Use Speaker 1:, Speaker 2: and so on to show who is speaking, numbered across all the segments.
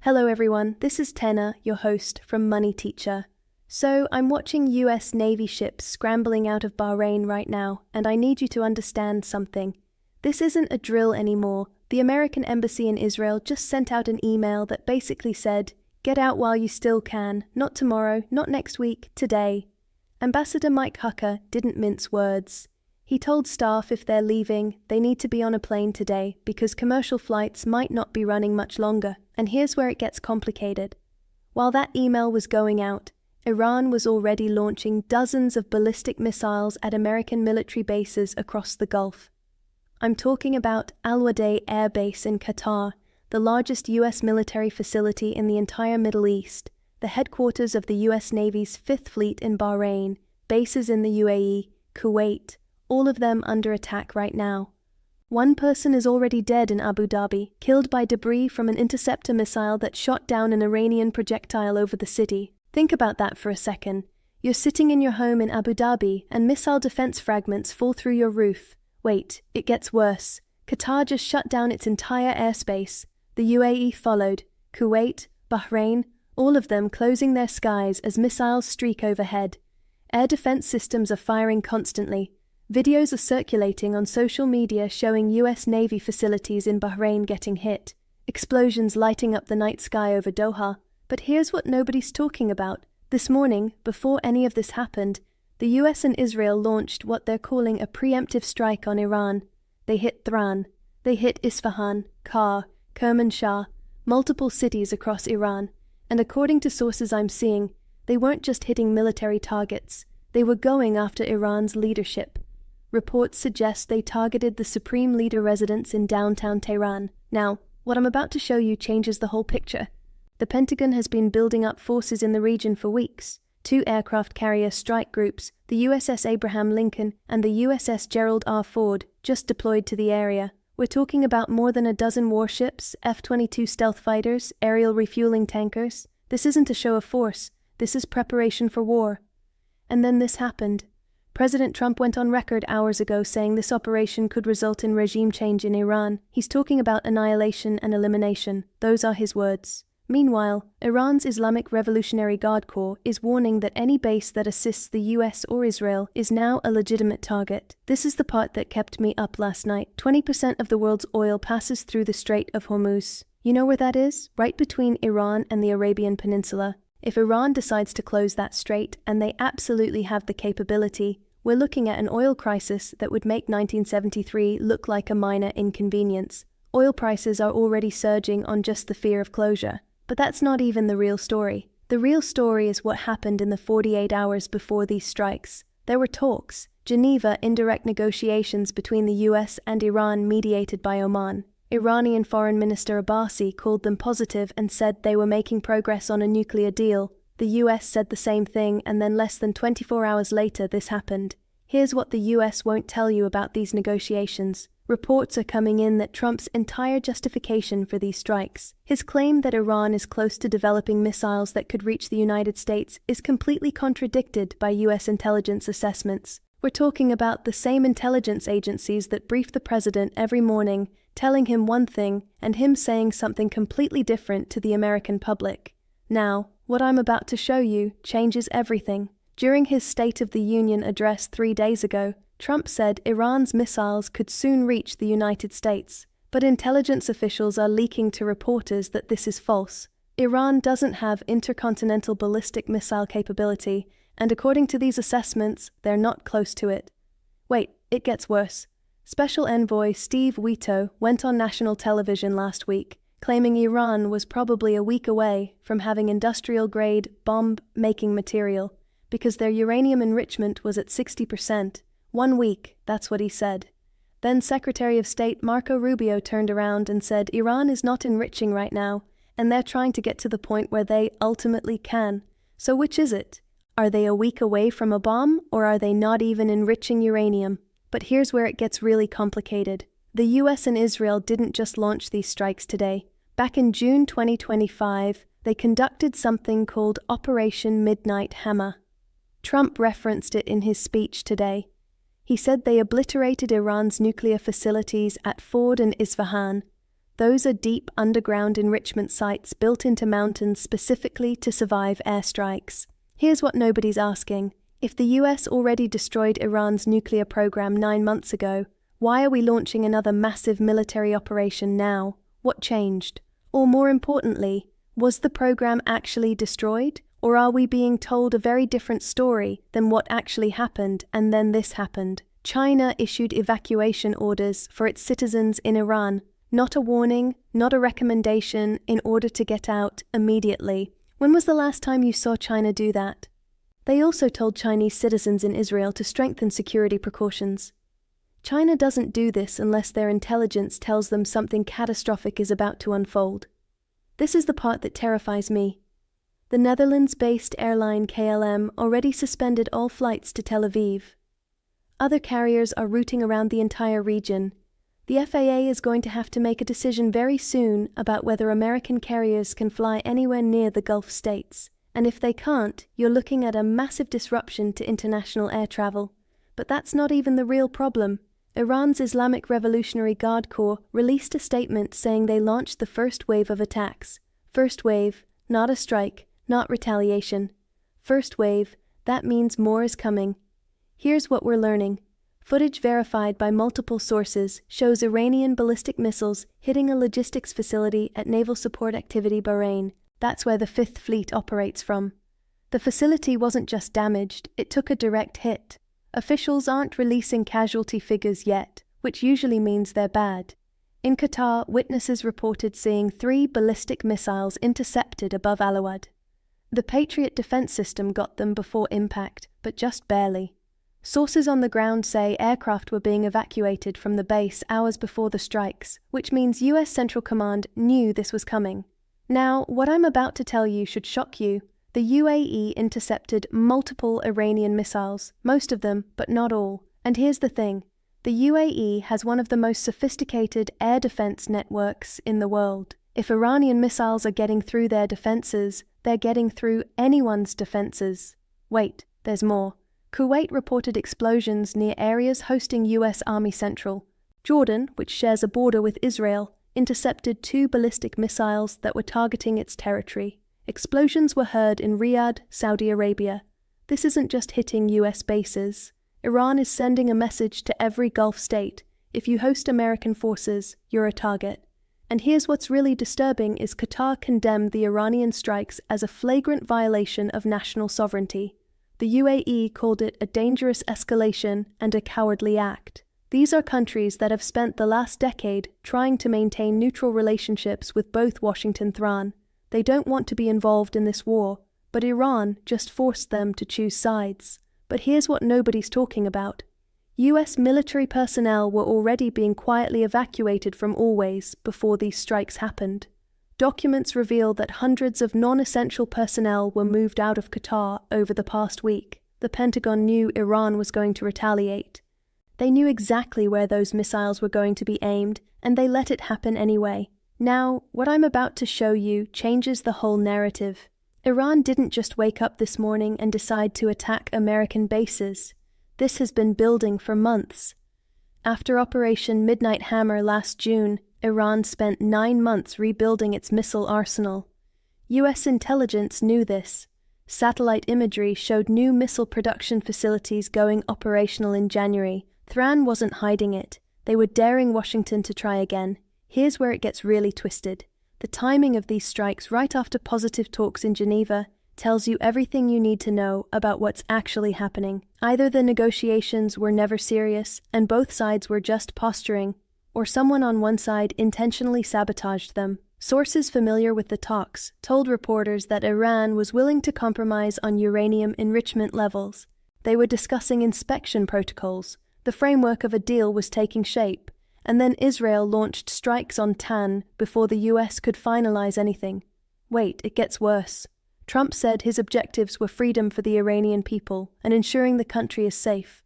Speaker 1: Hello everyone, this is Tenna, your host from Money Teacher. So, I'm watching US Navy ships scrambling out of Bahrain right now, and I need you to understand something. This isn't a drill anymore. The American Embassy in Israel just sent out an email that basically said, get out while you still can, not tomorrow, not next week, today. Ambassador Mike Hucker didn't mince words. He told staff if they're leaving, they need to be on a plane today because commercial flights might not be running much longer. And here's where it gets complicated. While that email was going out, Iran was already launching dozens of ballistic missiles at American military bases across the Gulf. I'm talking about Udeid Air Base in Qatar, the largest US military facility in the entire Middle East, the headquarters of the US Navy's 5th Fleet in Bahrain, bases in the UAE, Kuwait, all of them under attack right now. One person is already dead in Abu Dhabi, killed by debris from an interceptor missile that shot down an Iranian projectile over the city. Think about that for a second. You're sitting in your home in Abu Dhabi and missile defense fragments fall through your roof. Wait, it gets worse. Qatar just shut down its entire airspace. The UAE followed. Kuwait, Bahrain, all of them closing their skies as missiles streak overhead. Air defense systems are firing constantly. Videos are circulating on social media showing US Navy facilities in Bahrain getting hit. Explosions lighting up the night sky over Doha. But here's what nobody's talking about. This morning, before any of this happened, the US and Israel launched what they're calling a preemptive strike on Iran. They hit Tehran. They hit Isfahan, Kar, Kermanshah, multiple cities across Iran. And according to sources I'm seeing, they weren't just hitting military targets. They were going after Iran's leadership. Reports suggest they targeted the supreme leader residence in downtown Tehran. Now, what I'm about to show you changes the whole picture. The Pentagon has been building up forces in the region for weeks. 2 aircraft carrier strike groups, the USS Abraham Lincoln and the USS Gerald R. Ford, just deployed to the area. We're talking about more than a dozen warships, F-22 stealth fighters, aerial refueling tankers. This isn't a show of force. This is preparation for war. And then this happened. President Trump went on record hours ago saying this operation could result in regime change in Iran. He's talking about annihilation and elimination. Those are his words. Meanwhile, Iran's Islamic Revolutionary Guard Corps is warning that any base that assists the US or Israel is now a legitimate target. This is the part that kept me up last night. 20% of the world's oil passes through the Strait of Hormuz. You know where that is? Right between Iran and the Arabian Peninsula. If Iran decides to close that strait, and they absolutely have the capability, we're looking at an oil crisis that would make 1973 look like a minor inconvenience. Oil prices are already surging on just the fear of closure. But that's not even the real story. The real story is what happened in the 48 hours before these strikes. There were talks, Geneva indirect negotiations between the US and Iran mediated by Oman. Iranian Foreign Minister Abbasi called them positive and said they were making progress on a nuclear deal. The US said the same thing, and then less than 24 hours later this happened. Here's what the US won't tell you about these negotiations. Reports are coming in that Trump's entire justification for these strikes, his claim that Iran is close to developing missiles that could reach the United States, is completely contradicted by US intelligence assessments. We're talking about the same intelligence agencies that brief the president every morning, telling him one thing and him saying something completely different to the American public. Now, what I'm about to show you changes everything. During his State of the Union address 3 days ago, Trump said Iran's missiles could soon reach the United States. But intelligence officials are leaking to reporters that this is false. Iran doesn't have intercontinental ballistic missile capability, and according to these assessments, they're not close to it. Wait, it gets worse. Special Envoy Steve Witkoff went on national television last week, claiming Iran was probably a week away from having industrial-grade bomb-making material, because their uranium enrichment was at 60%. 1 week, that's what he said. Then Secretary of State Marco Rubio turned around and said Iran is not enriching right now, and they're trying to get to the point where they ultimately can. So which is it? Are they a week away from a bomb, or are they not even enriching uranium? But here's where it gets really complicated. The US and Israel didn't just launch these strikes today. Back in June 2025, they conducted something called Operation Midnight Hammer. Trump referenced it in his speech today. He said they obliterated Iran's nuclear facilities at Ford and Isfahan. Those are deep underground enrichment sites built into mountains specifically to survive airstrikes. Here's what nobody's asking. If the US already destroyed Iran's nuclear program 9 months ago, why are we launching another massive military operation now? What changed? Or more importantly, was the program actually destroyed? Or are we being told a very different story than what actually happened, and then this happened? China issued evacuation orders for its citizens in Iran. Not a warning, not a recommendation, in order to get out immediately. When was the last time you saw China do that? They also told Chinese citizens in Israel to strengthen security precautions. China doesn't do this unless their intelligence tells them something catastrophic is about to unfold. This is the part that terrifies me. The Netherlands-based airline KLM already suspended all flights to Tel Aviv. Other carriers are routing around the entire region. The FAA is going to have to make a decision very soon about whether American carriers can fly anywhere near the Gulf states. And if they can't, you're looking at a massive disruption to international air travel. But that's not even the real problem. Iran's Islamic Revolutionary Guard Corps released a statement saying they launched the first wave of attacks. First wave, not a strike, not retaliation. First wave, that means more is coming. Here's what we're learning. Footage verified by multiple sources shows Iranian ballistic missiles hitting a logistics facility at Naval Support Activity Bahrain. That's where the 5th Fleet operates from. The facility wasn't just damaged, it took a direct hit. Officials aren't releasing casualty figures yet, which usually means they're bad. In Qatar, witnesses reported seeing 3 ballistic missiles intercepted above Al-Awad. The Patriot defense system got them before impact, but just barely. Sources on the ground say aircraft were being evacuated from the base hours before the strikes, which means US Central Command knew this was coming. Now, what I'm about to tell you should shock you. The UAE intercepted multiple Iranian missiles, most of them, but not all. And here's the thing. The UAE has one of the most sophisticated air defense networks in the world. If Iranian missiles are getting through their defenses, they're getting through anyone's defenses. Wait, there's more. Kuwait reported explosions near areas hosting US Army Central. Jordan, which shares a border with Israel, intercepted 2 ballistic missiles that were targeting its territory. Explosions were heard in Riyadh, Saudi Arabia. This isn't just hitting US bases. Iran is sending a message to every Gulf state. If you host American forces, you're a target. And here's what's really disturbing is Qatar condemned the Iranian strikes as a flagrant violation of national sovereignty. The UAE called it a dangerous escalation and a cowardly act. These are countries that have spent the last decade trying to maintain neutral relationships with both Washington and Tehran. They don't want to be involved in this war, but Iran just forced them to choose sides. But here's what nobody's talking about. US military personnel were already being quietly evacuated from Always before these strikes happened. Documents reveal that hundreds of non-essential personnel were moved out of Qatar over the past week. The Pentagon knew Iran was going to retaliate. They knew exactly where those missiles were going to be aimed, and they let it happen anyway. Now, what I'm about to show you changes the whole narrative. Iran didn't just wake up this morning and decide to attack American bases. This has been building for months. After Operation Midnight Hammer last June, Iran spent 9 months rebuilding its missile arsenal. US intelligence knew this. Satellite imagery showed new missile production facilities going operational in January. Tehran wasn't hiding it. They were daring Washington to try again. Here's where it gets really twisted. The timing of these strikes right after positive talks in Geneva tells you everything you need to know about what's actually happening. Either the negotiations were never serious and both sides were just posturing, or someone on one side intentionally sabotaged them. Sources familiar with the talks told reporters that Iran was willing to compromise on uranium enrichment levels. They were discussing inspection protocols. The framework of a deal was taking shape. And then Israel launched strikes on Tan before the US could finalize anything. Wait, it gets worse. Trump said his objectives were freedom for the Iranian people and ensuring the country is safe.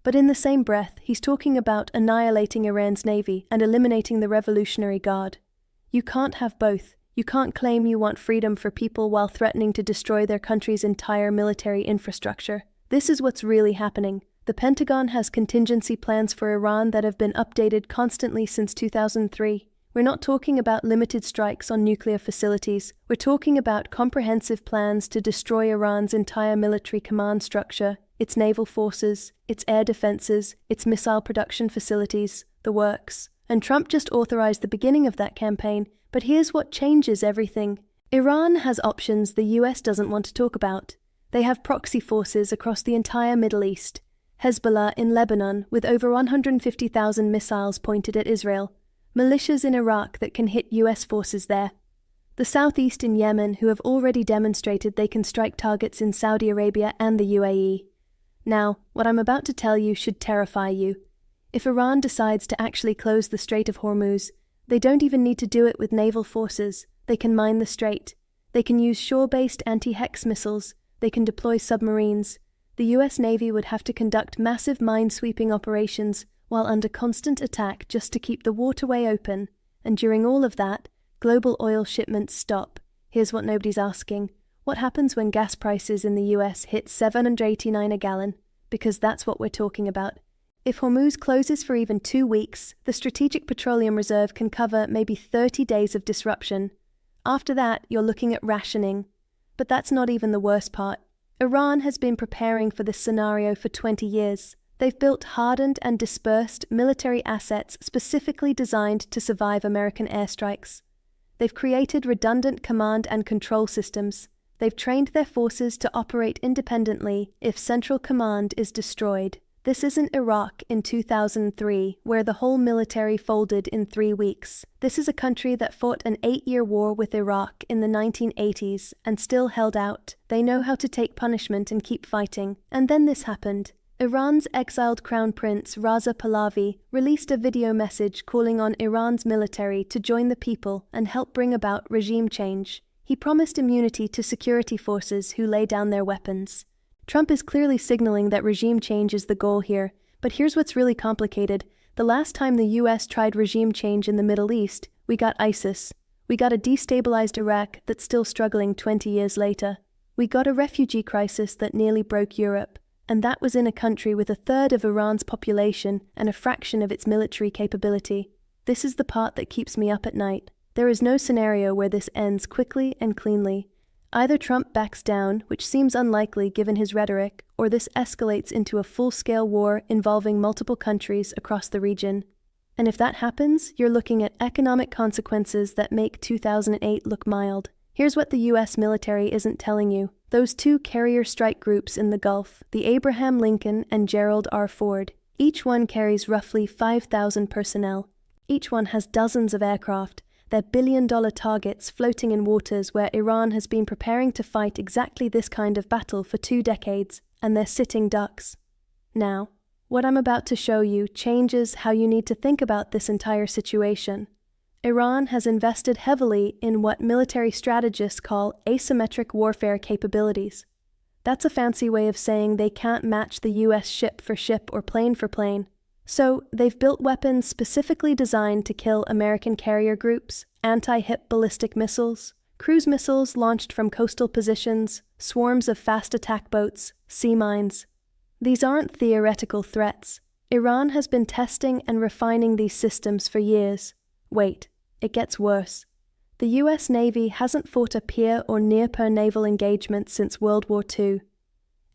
Speaker 1: But in the same breath, he's talking about annihilating Iran's navy and eliminating the Revolutionary Guard. You can't have both. You can't claim you want freedom for people while threatening to destroy their country's entire military infrastructure. This is what's really happening. The Pentagon has contingency plans for Iran that have been updated constantly since 2003. We're not talking about limited strikes on nuclear facilities. We're talking about comprehensive plans to destroy Iran's entire military command structure, its naval forces, its air defenses, its missile production facilities, the works. And Trump just authorized the beginning of that campaign. But here's what changes everything. Iran has options the US doesn't want to talk about. They have proxy forces across the entire Middle East. Hezbollah in Lebanon with over 150,000 missiles pointed at Israel. Militias in Iraq that can hit US forces there. The southeast in Yemen who have already demonstrated they can strike targets in Saudi Arabia and the UAE. Now, what I'm about to tell you should terrify you. If Iran decides to actually close the Strait of Hormuz, they don't even need to do it with naval forces. They can mine the strait. They can use shore-based anti-HEX missiles. They can deploy submarines. The US Navy would have to conduct massive mine-sweeping operations while under constant attack just to keep the waterway open, and during all of that, global oil shipments stop. Here's what nobody's asking. What happens when gas prices in the US hit $7.89 a gallon? Because that's what we're talking about. If Hormuz closes for even 2 weeks, the Strategic Petroleum Reserve can cover maybe 30 days of disruption. After that, you're looking at rationing. But that's not even the worst part. Iran has been preparing for this scenario for 20 years. They've built hardened and dispersed military assets specifically designed to survive American airstrikes. They've created redundant command and control systems. They've trained their forces to operate independently if central command is destroyed. This isn't Iraq in 2003, where the whole military folded in 3 weeks. This is a country that fought an 8-year war with Iraq in the 1980s and still held out. They know how to take punishment and keep fighting. And then this happened. Iran's exiled Crown Prince Raza Pahlavi released a video message calling on Iran's military to join the people and help bring about regime change. He promised immunity to security forces who lay down their weapons. Trump is clearly signaling that regime change is the goal here, but here's what's really complicated. The last time the US tried regime change in the Middle East, we got ISIS. We got a destabilized Iraq that's still struggling 20 years later. We got a refugee crisis that nearly broke Europe. And that was in a country with a third of Iran's population and a fraction of its military capability. This is the part that keeps me up at night. There is no scenario where this ends quickly and cleanly. Either Trump backs down, which seems unlikely given his rhetoric, or this escalates into a full-scale war involving multiple countries across the region. And if that happens, you're looking at economic consequences that make 2008 look mild. Here's what the US military isn't telling you. Those 2 carrier strike groups in the Gulf, the Abraham Lincoln and Gerald R. Ford, each one carries roughly 5,000 personnel. Each one has dozens of aircraft. They're billion-dollar targets floating in waters where Iran has been preparing to fight exactly this kind of battle for 2 decades, and they're sitting ducks. Now, what I'm about to show you changes how you need to think about this entire situation. Iran has invested heavily in what military strategists call asymmetric warfare capabilities. That's a fancy way of saying they can't match the US ship for ship or plane for plane. So, they've built weapons specifically designed to kill American carrier groups, anti-HIP ballistic missiles, cruise missiles launched from coastal positions, swarms of fast attack boats, sea mines. These aren't theoretical threats. Iran has been testing and refining these systems for years. Wait, it gets worse. The US Navy hasn't fought a peer or near-peer naval engagement since World War II.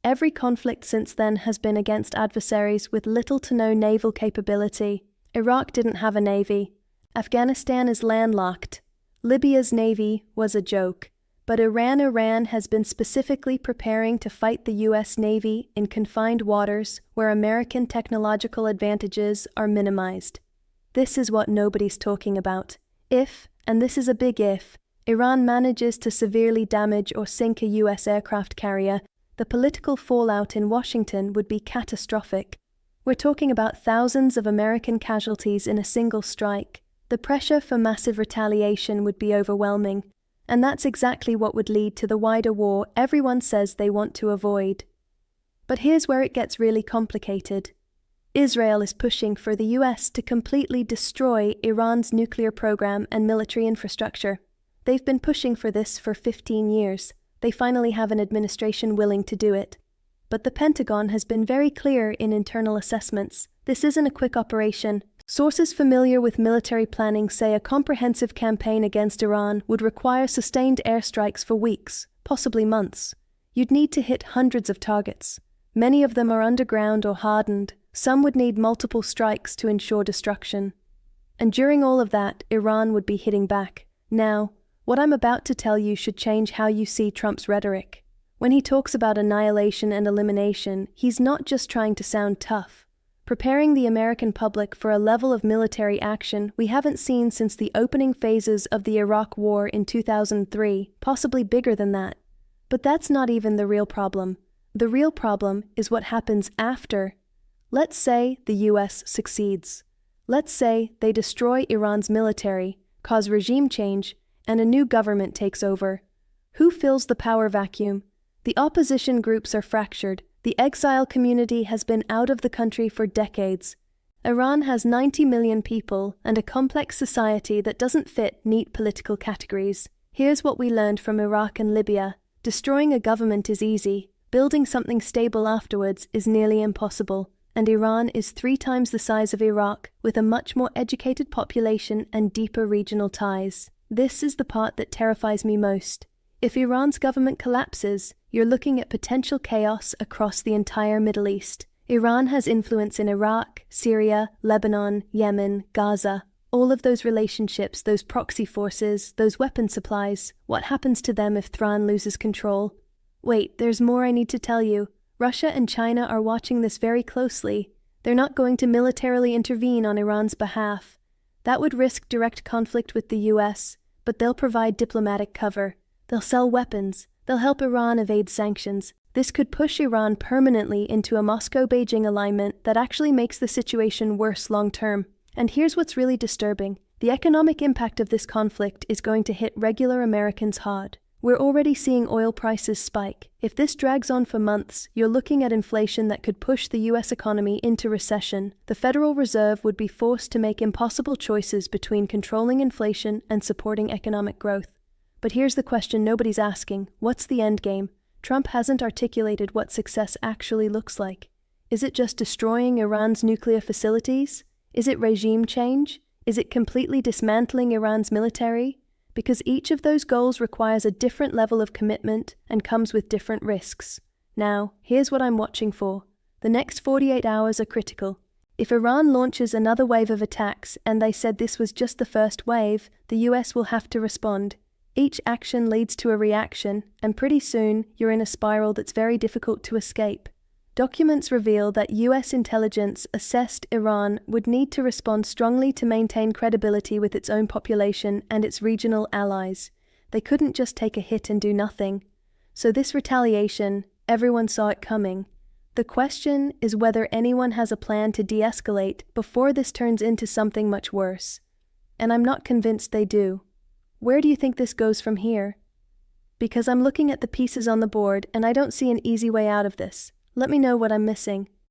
Speaker 1: Every conflict since then has been against adversaries with little to no naval capability. Iraq didn't have a navy. Afghanistan is landlocked. Libya's navy was a joke. But Iran has been specifically preparing to fight the US Navy in confined waters where American technological advantages are minimized. This is what nobody's talking about. If, and this is a big if, Iran manages to severely damage or sink a US aircraft carrier, the political fallout in Washington would be catastrophic. We're talking about thousands of American casualties in a single strike. The pressure for massive retaliation would be overwhelming, and that's exactly what would lead to the wider war everyone says they want to avoid. But here's where it gets really complicated. Israel is pushing for the US to completely destroy Iran's nuclear program and military infrastructure. They've been pushing for this for 15 years. They finally have an administration willing to do it. But the Pentagon has been very clear in internal assessments. This isn't a quick operation, Sources familiar with military planning say a comprehensive campaign against Iran would require sustained airstrikes for weeks, possibly months. You'd need to hit hundreds of targets. Many of them are underground or hardened. Some would need multiple strikes to ensure destruction. And during all of that, Iran would be hitting back. Now, what I'm about to tell you should change how you see Trump's rhetoric. When he talks about annihilation and elimination, he's not just trying to sound tough. Preparing the American public for a level of military action we haven't seen since the opening phases of the Iraq War in 2003, possibly bigger than that. But that's not even the real problem. The real problem is what happens after. Let's say the US succeeds. Let's say they destroy Iran's military, cause regime change, and a new government takes over. Who fills the power vacuum? The opposition groups are fractured. The exile community has been out of the country for decades. Iran has 90 million people and a complex society that doesn't fit neat political categories. Here's what we learned from Iraq and Libya. Destroying a government is easy. Building something stable afterwards is nearly impossible. And Iran is 3 times the size of Iraq, with a much more educated population and deeper regional ties. This is the part that terrifies me most. If Iran's government collapses, you're looking at potential chaos across the entire Middle East. Iran has influence in Iraq, Syria, Lebanon, Yemen, Gaza. All of those relationships, those proxy forces, those weapon supplies, what happens to them if Tehran loses control? Wait, there's more I need to tell you. Russia and China are watching this very closely. They're not going to militarily intervene on Iran's behalf. That would risk direct conflict with the US, but they'll provide diplomatic cover. They'll sell weapons. They'll help Iran evade sanctions. This could push Iran permanently into a Moscow-Beijing alignment that actually makes the situation worse long-term. And here's what's really disturbing. The economic impact of this conflict is going to hit regular Americans hard. We're already seeing oil prices spike. If this drags on for months, you're looking at inflation that could push the US economy into recession. The Federal Reserve would be forced to make impossible choices between controlling inflation and supporting economic growth. But here's the question nobody's asking. What's the end game? Trump hasn't articulated what success actually looks like. Is it just destroying Iran's nuclear facilities? Is it regime change? Is it completely dismantling Iran's military? Because each of those goals requires a different level of commitment and comes with different risks. Now, here's what I'm watching for. The next 48 hours are critical. If Iran launches another wave of attacks, and they said this was just the first wave, the US will have to respond. Each action leads to a reaction, and pretty soon you're in a spiral that's very difficult to escape. Documents reveal that US intelligence assessed Iran would need to respond strongly to maintain credibility with its own population and its regional allies. They couldn't just take a hit and do nothing. So this retaliation, everyone saw it coming. The question is whether anyone has a plan to de-escalate before this turns into something much worse. And I'm not convinced they do. Where do you think this goes from here? Because I'm looking at the pieces on the board and I don't see an easy way out of this. Let me know what I'm missing.